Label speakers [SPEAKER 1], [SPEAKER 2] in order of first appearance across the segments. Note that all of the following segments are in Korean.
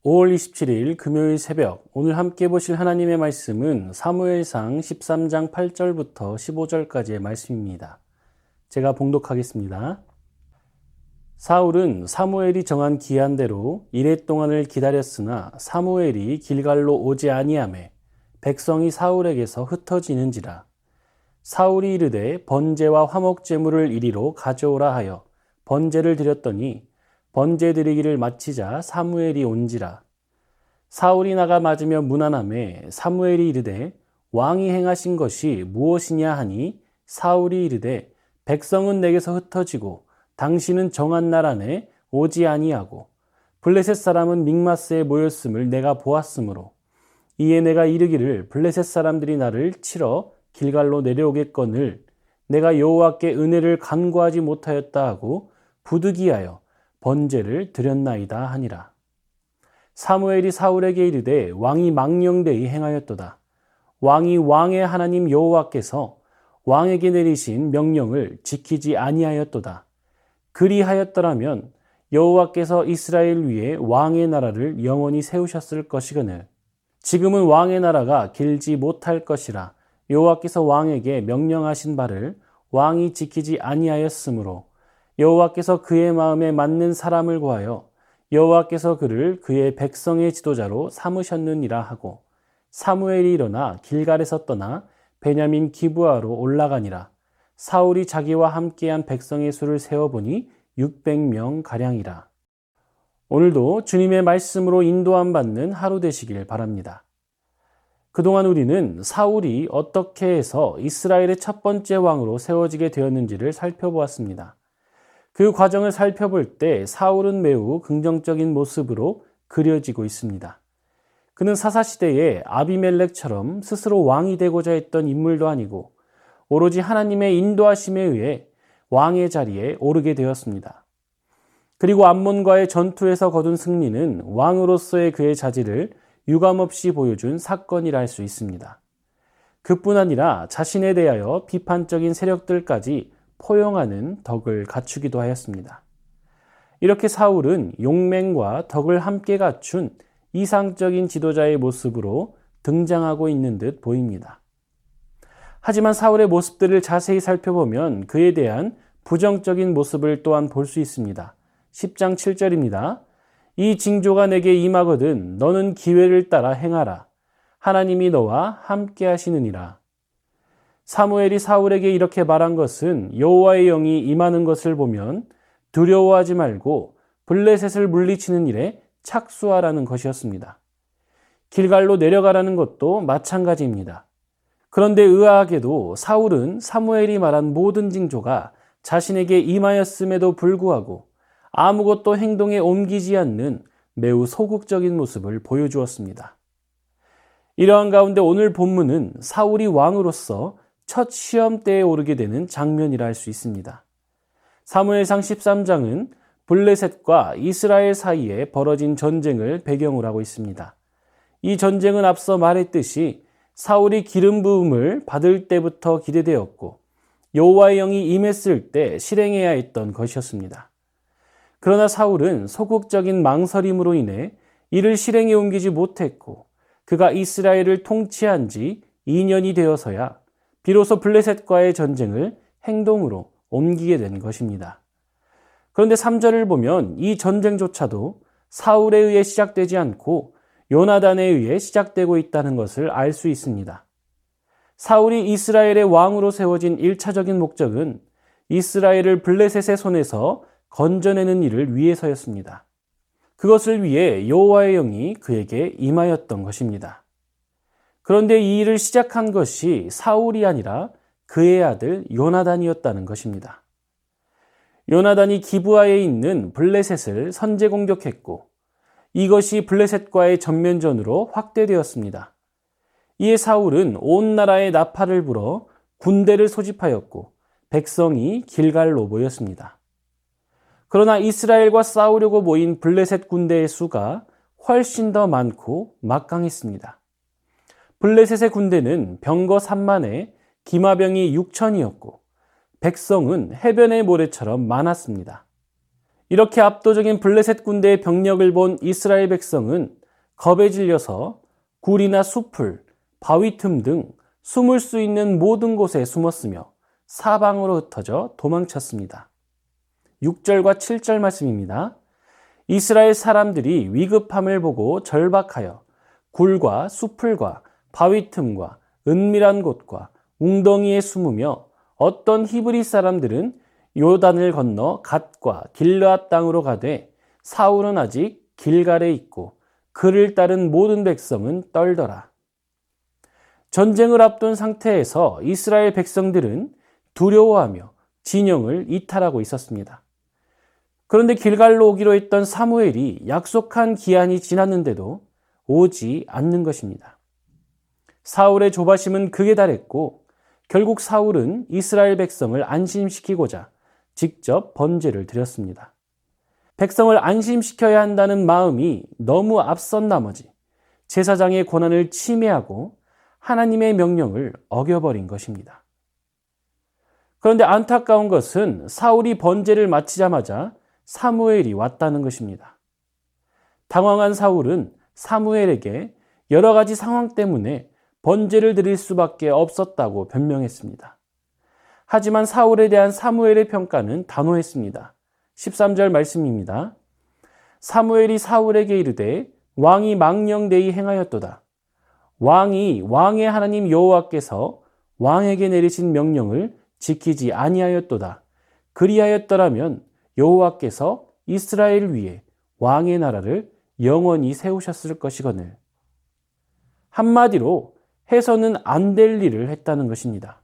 [SPEAKER 1] 5월 27일 금요일 새벽, 오늘 함께 보실 하나님의 말씀은 사무엘상 13장 8절부터 15절까지의 말씀입니다. 제가 봉독하겠습니다. 사울은 사무엘이 정한 기한대로 이레 동안을 기다렸으나 사무엘이 길갈로 오지 아니하매 백성이 사울에게서 흩어지는지라. 사울이 이르되 번제와 화목제물을 이리로 가져오라 하여 번제를 드렸더니 번제 드리기를 마치자 사무엘이 온지라. 사울이 나가 맞으며 문안하매 사무엘이 이르되 왕이 행하신 것이 무엇이냐 하니 사울이 이르되 백성은 내게서 흩어지고 당신은 정한 날 안에 오지 아니하고 블레셋 사람은 믹마스에 모였음을 내가 보았으므로 이에 내가 이르기를 블레셋 사람들이 나를 치러 길갈로 내려오겠거늘 내가 여호와께 은혜를 간구하지 못하였다 하고 부득이하여 번제를 드렸나이다 하니라. 사무엘이 사울에게 이르되 왕이 망령되이 행하였도다. 왕이 왕의 하나님 여호와께서 왕에게 내리신 명령을 지키지 아니하였도다. 그리하였더라면 여호와께서 이스라엘 위에 왕의 나라를 영원히 세우셨을 것이거늘 지금은 왕의 나라가 길지 못할 것이라. 여호와께서 왕에게 명령하신 바를 왕이 지키지 아니하였으므로 여호와께서 그의 마음에 맞는 사람을 구하여 여호와께서 그를 그의 백성의 지도자로 삼으셨느니라 하고 사무엘이 일어나 길갈에서 떠나 베냐민 기브아로 올라가니라. 사울이 자기와 함께한 백성의 수를 세어보니 600명 가량이라. 오늘도 주님의 말씀으로 인도함 받는 하루 되시길 바랍니다. 그동안 우리는 사울이 어떻게 해서 이스라엘의 첫 번째 왕으로 세워지게 되었는지를 살펴보았습니다. 그 과정을 살펴볼 때 사울은 매우 긍정적인 모습으로 그려지고 있습니다. 그는 사사시대의 아비멜렉처럼 스스로 왕이 되고자 했던 인물도 아니고 오로지 하나님의 인도하심에 의해 왕의 자리에 오르게 되었습니다. 그리고 암몬과의 전투에서 거둔 승리는 왕으로서의 그의 자질을 유감없이 보여준 사건이라 할 수 있습니다. 그뿐 아니라 자신에 대하여 비판적인 세력들까지 포용하는 덕을 갖추기도 하였습니다. 이렇게 사울은 용맹과 덕을 함께 갖춘 이상적인 지도자의 모습으로 등장하고 있는 듯 보입니다. 하지만 사울의 모습들을 자세히 살펴보면 그에 대한 부정적인 모습을 또한 볼 수 있습니다. 10장 7절입니다. 이 징조가 내게 임하거든 너는 기회를 따라 행하라. 하나님이 너와 함께 하시느니라. 사무엘이 사울에게 이렇게 말한 것은 여호와의 영이 임하는 것을 보면 두려워하지 말고 블레셋을 물리치는 일에 착수하라는 것이었습니다. 길갈로 내려가라는 것도 마찬가지입니다. 그런데 의아하게도 사울은 사무엘이 말한 모든 징조가 자신에게 임하였음에도 불구하고 아무것도 행동에 옮기지 않는 매우 소극적인 모습을 보여주었습니다. 이러한 가운데 오늘 본문은 사울이 왕으로서 첫 시험대에 오르게 되는 장면이라 할 수 있습니다. 사무엘상 13장은 블레셋과 이스라엘 사이에 벌어진 전쟁을 배경으로 하고 있습니다. 이 전쟁은 앞서 말했듯이 사울이 기름 부음을 받을 때부터 기대되었고 여호와의 영이 임했을 때 실행해야 했던 것이었습니다. 그러나 사울은 소극적인 망설임으로 인해 이를 실행에 옮기지 못했고 그가 이스라엘을 통치한 지 2년이 되어서야 비로소 블레셋과의 전쟁을 행동으로 옮기게 된 것입니다. 그런데 3절을 보면 이 전쟁조차도 사울에 의해 시작되지 않고 요나단에 의해 시작되고 있다는 것을 알 수 있습니다. 사울이 이스라엘의 왕으로 세워진 1차적인 목적은 이스라엘을 블레셋의 손에서 건져내는 일을 위해서였습니다. 그것을 위해 여호와의 영이 그에게 임하였던 것입니다. 그런데 이 일을 시작한 것이 사울이 아니라 그의 아들 요나단이었다는 것입니다. 요나단이 기브아에 있는 블레셋을 선제 공격했고 이것이 블레셋과의 전면전으로 확대되었습니다. 이에 사울은 온 나라에 나팔을 불어 군대를 소집하였고 백성이 길갈로 모였습니다. 그러나 이스라엘과 싸우려고 모인 블레셋 군대의 수가 훨씬 더 많고 막강했습니다. 블레셋의 군대는 병거 3만에 기마병이 6천이었고 백성은 해변의 모래처럼 많았습니다. 이렇게 압도적인 블레셋 군대의 병력을 본 이스라엘 백성은 겁에 질려서 굴이나 숲을, 바위 틈 등 숨을 수 있는 모든 곳에 숨었으며 사방으로 흩어져 도망쳤습니다. 6절과 7절 말씀입니다. 이스라엘 사람들이 위급함을 보고 절박하여 굴과 숲을과 바위 틈과 은밀한 곳과 웅덩이에 숨으며 어떤 히브리 사람들은 요단을 건너 갓과 길르앗 땅으로 가되 사울은 아직 길갈에 있고 그를 따른 모든 백성은 떨더라. 전쟁을 앞둔 상태에서 이스라엘 백성들은 두려워하며 진영을 이탈하고 있었습니다. 그런데 길갈로 오기로 했던 사무엘이 약속한 기한이 지났는데도 오지 않는 것입니다. 사울의 조바심은 극에 달했고 결국 사울은 이스라엘 백성을 안심시키고자 직접 번제를 드렸습니다. 백성을 안심시켜야 한다는 마음이 너무 앞선 나머지 제사장의 권한을 침해하고 하나님의 명령을 어겨버린 것입니다. 그런데 안타까운 것은 사울이 번제를 마치자마자 사무엘이 왔다는 것입니다. 당황한 사울은 사무엘에게 여러 가지 상황 때문에 번제를 드릴 수밖에 없었다고 변명했습니다. 하지만 사울에 대한 사무엘의 평가는 단호했습니다. 13절 말씀입니다. 사무엘이 사울에게 이르되 왕이 망령되이 행하였도다. 왕이 왕의 하나님 여호와께서 왕에게 내리신 명령을 지키지 아니하였도다. 그리하였더라면 여호와께서 이스라엘 위에 왕의 나라를 영원히 세우셨을 것이거늘. 한마디로 해서는 안 될 일을 했다는 것입니다.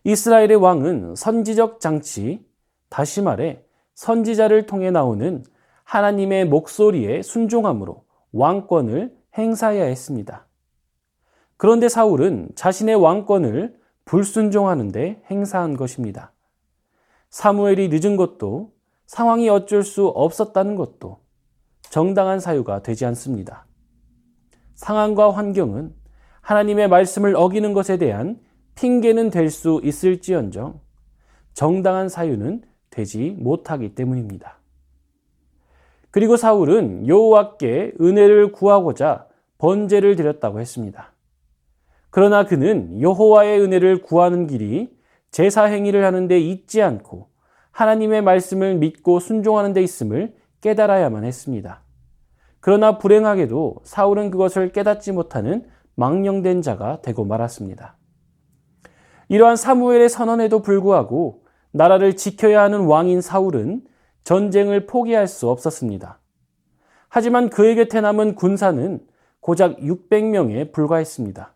[SPEAKER 1] 이스라엘의 왕은 선지적 장치, 다시 말해 선지자를 통해 나오는 하나님의 목소리에 순종함으로 왕권을 행사해야 했습니다. 그런데 사울은 자신의 왕권을 불순종하는 데 행사한 것입니다. 사무엘이 늦은 것도 상황이 어쩔 수 없었다는 것도 정당한 사유가 되지 않습니다. 상황과 환경은 하나님의 말씀을 어기는 것에 대한 핑계는 될 수 있을지언정 정당한 사유는 되지 못하기 때문입니다. 그리고 사울은 여호와께 은혜를 구하고자 번제를 드렸다고 했습니다. 그러나 그는 여호와의 은혜를 구하는 길이 제사 행위를 하는 데 있지 않고 하나님의 말씀을 믿고 순종하는 데 있음을 깨달아야만 했습니다. 그러나 불행하게도 사울은 그것을 깨닫지 못하는 망령된 자가 되고 말았습니다. 이러한 사무엘의 선언에도 불구하고 나라를 지켜야 하는 왕인 사울은 전쟁을 포기할 수 없었습니다. 하지만 그의 곁에 남은 군사는 고작 600명에 불과했습니다.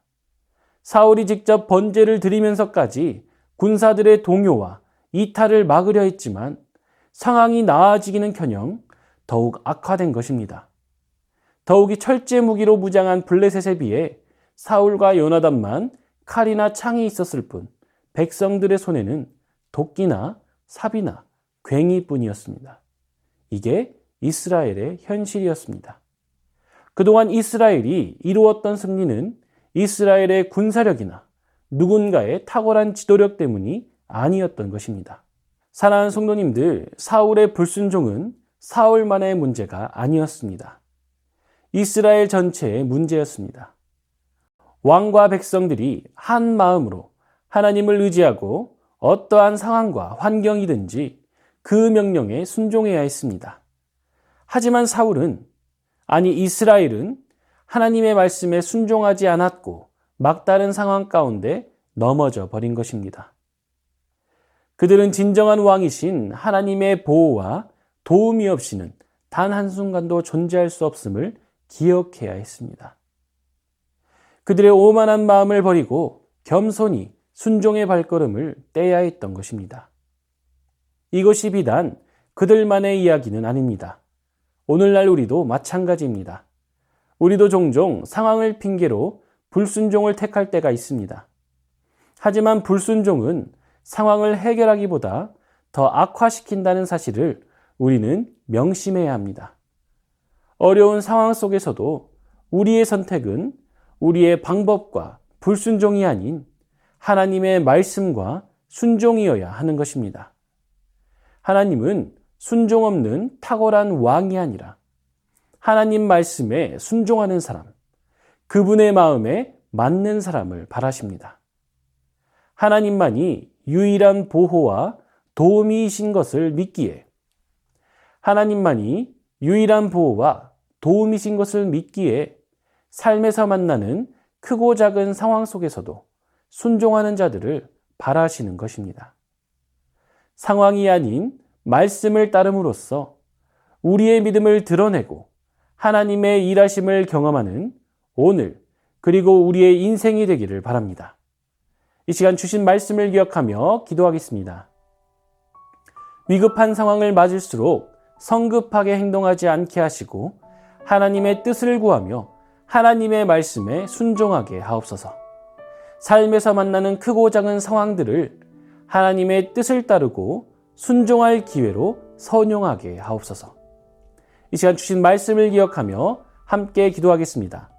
[SPEAKER 1] 사울이 직접 번제를 드리면서까지 군사들의 동요와 이탈을 막으려 했지만 상황이 나아지기는커녕 더욱 악화된 것입니다. 더욱이 철제 무기로 무장한 블레셋에 비해 사울과 요나단만 칼이나 창이 있었을 뿐 백성들의 손에는 도끼나 삽이나 괭이뿐이었습니다. 이게 이스라엘의 현실이었습니다. 그동안 이스라엘이 이루었던 승리는 이스라엘의 군사력이나 누군가의 탁월한 지도력 때문이 아니었던 것입니다. 사랑하는 성도님들, 사울의 불순종은 사울만의 문제가 아니었습니다. 이스라엘 전체의 문제였습니다. 왕과 백성들이 한 마음으로 하나님을 의지하고 어떠한 상황과 환경이든지 그 명령에 순종해야 했습니다. 하지만 사울은, 아니 이스라엘은 하나님의 말씀에 순종하지 않았고 막다른 상황 가운데 넘어져 버린 것입니다. 그들은 진정한 왕이신 하나님의 보호와 도움이 없이는 단 한순간도 존재할 수 없음을 기억해야 했습니다. 그들의 오만한 마음을 버리고 겸손히 순종의 발걸음을 떼야 했던 것입니다. 이것이 비단 그들만의 이야기는 아닙니다. 오늘날 우리도 마찬가지입니다. 우리도 종종 상황을 핑계로 불순종을 택할 때가 있습니다. 하지만 불순종은 상황을 해결하기보다 더 악화시킨다는 사실을 우리는 명심해야 합니다. 어려운 상황 속에서도 우리의 선택은 우리의 방법과 불순종이 아닌 하나님의 말씀과 순종이어야 하는 것입니다. 하나님은 순종 없는 탁월한 왕이 아니라 하나님 말씀에 순종하는 사람, 그분의 마음에 맞는 사람을 바라십니다. 하나님만이 유일한 보호와 도움이신 것을 믿기에, 하나님만이 유일한 보호와 도움이신 것을 믿기에 삶에서 만나는 크고 작은 상황 속에서도 순종하는 자들을 바라시는 것입니다. 상황이 아닌 말씀을 따름으로써 우리의 믿음을 드러내고 하나님의 일하심을 경험하는 오늘 그리고 우리의 인생이 되기를 바랍니다. 이 시간 주신 말씀을 기억하며 기도하겠습니다. 위급한 상황을 맞을수록 성급하게 행동하지 않게 하시고 하나님의 뜻을 구하며 하나님의 말씀에 순종하게 하옵소서. 삶에서 만나는 크고 작은 상황들을 하나님의 뜻을 따르고 순종할 기회로 선용하게 하옵소서. 이 시간 주신 말씀을 기억하며 함께 기도하겠습니다.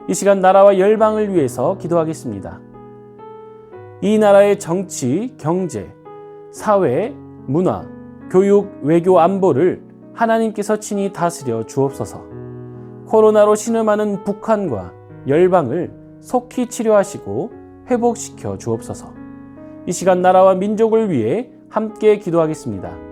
[SPEAKER 1] 이 시간 나라와 열방을 위해서 기도하겠습니다. 이 나라의 정치, 경제, 사회, 문화, 교육, 외교, 안보를 하나님께서 친히 다스려 주옵소서. 코로나로 신음하는 북한과 열방을 속히 치료하시고 회복시켜 주옵소서. 이 시간 나라와 민족을 위해 함께 기도하겠습니다.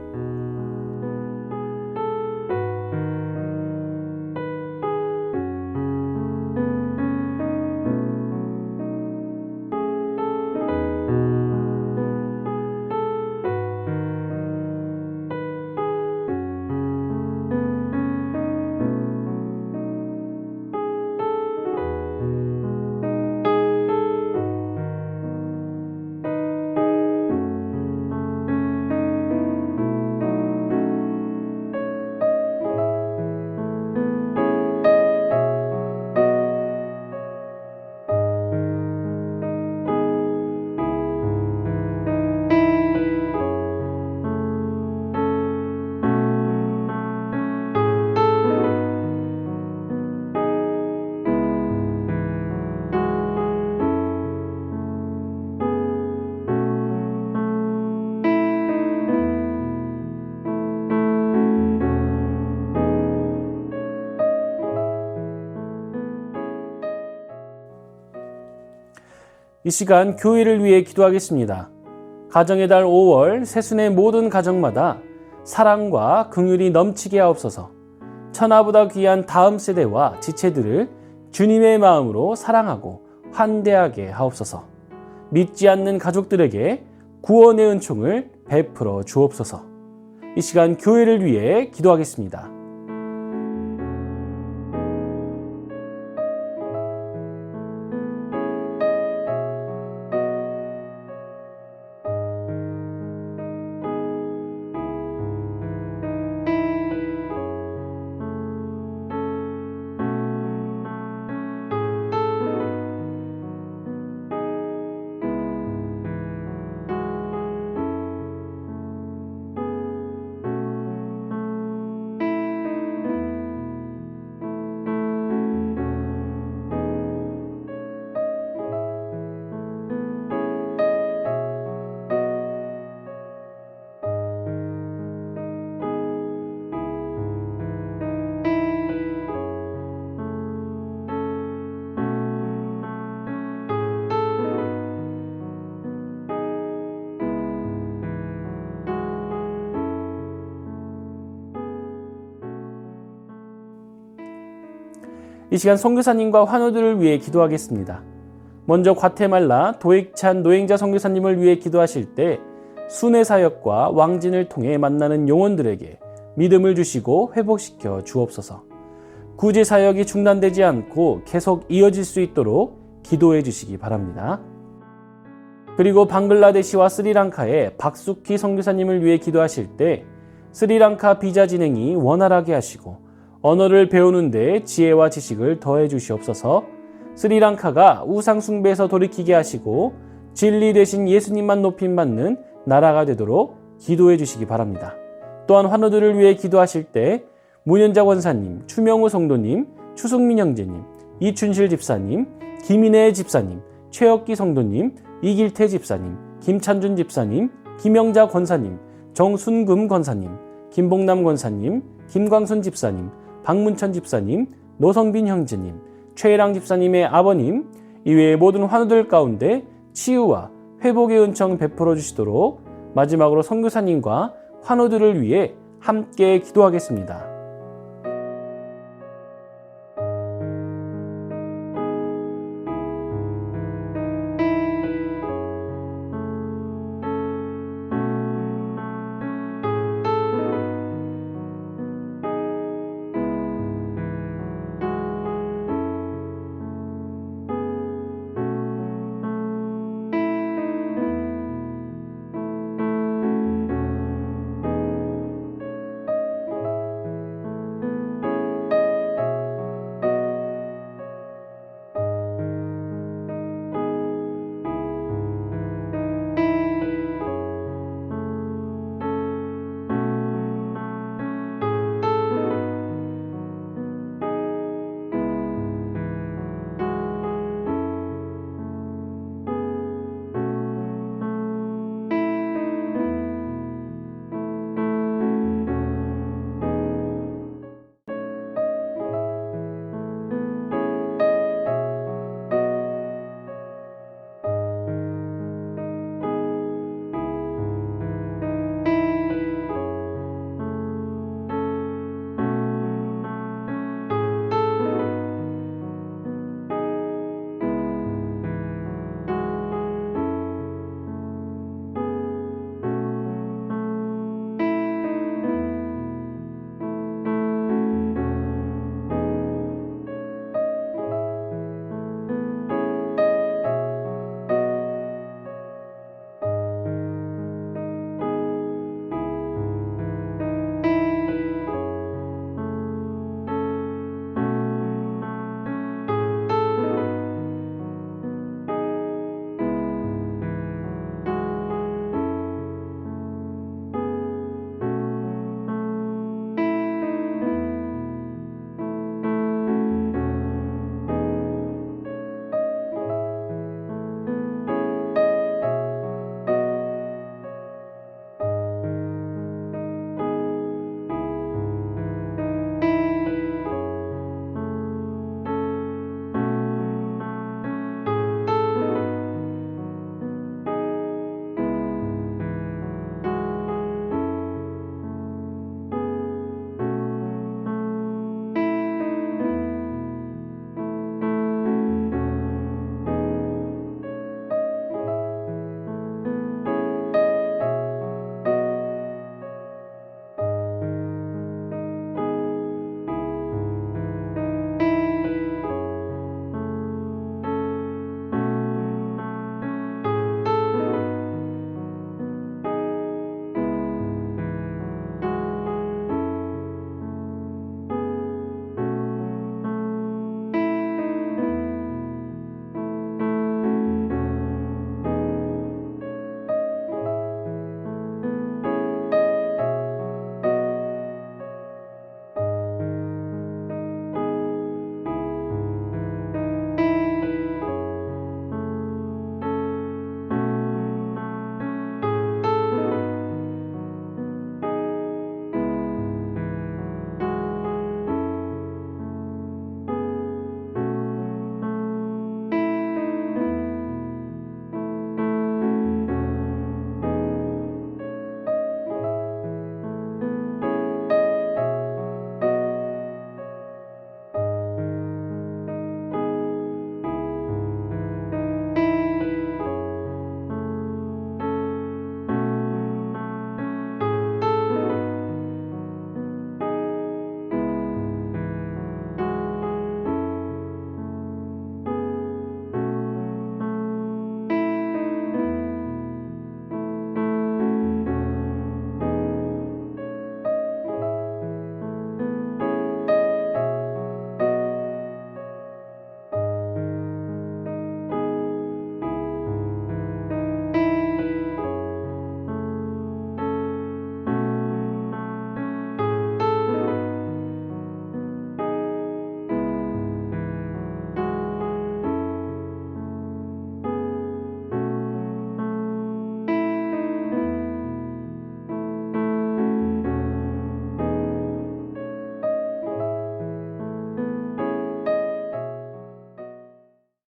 [SPEAKER 1] 이 시간 교회를 위해 기도하겠습니다. 가정의 달 5월 새순의 모든 가정마다 사랑과 긍휼이 넘치게 하옵소서. 천하보다 귀한 다음 세대와 지체들을 주님의 마음으로 사랑하고 환대하게 하옵소서. 믿지 않는 가족들에게 구원의 은총을 베풀어 주옵소서. 이 시간 교회를 위해 기도하겠습니다. 이 시간 선교사님과 환우들을 위해 기도하겠습니다. 먼저 과테말라 도액찬 노행자 선교사님을 위해 기도하실 때 순회 사역과 왕진을 통해 만나는 영혼들에게 믿음을 주시고 회복시켜 주옵소서. 구제 사역이 중단되지 않고 계속 이어질 수 있도록 기도해 주시기 바랍니다. 그리고 방글라데시와 스리랑카의 박수키 선교사님을 위해 기도하실 때 스리랑카 비자 진행이 원활하게 하시고 언어를 배우는 데 지혜와 지식을 더해 주시옵소서. 스리랑카가 우상 숭배에서 돌이키게 하시고 진리 대신 예수님만 높임받는 나라가 되도록 기도해 주시기 바랍니다. 또한 환우들을 위해 기도하실 때 문현자 권사님, 추명우 성도님, 추승민 형제님, 이춘실 집사님, 김인혜 집사님, 최혁기 성도님, 이길태 집사님, 김찬준 집사님, 김영자 권사님, 정순금 권사님, 김봉남 권사님, 김광순 집사님, 박문천 집사님, 노성빈 형제님, 최혜랑 집사님의 아버님, 이외의 모든 환우들 가운데 치유와 회복의 은총 베풀어 주시도록 마지막으로 선교사님과 환우들을 위해 함께 기도하겠습니다.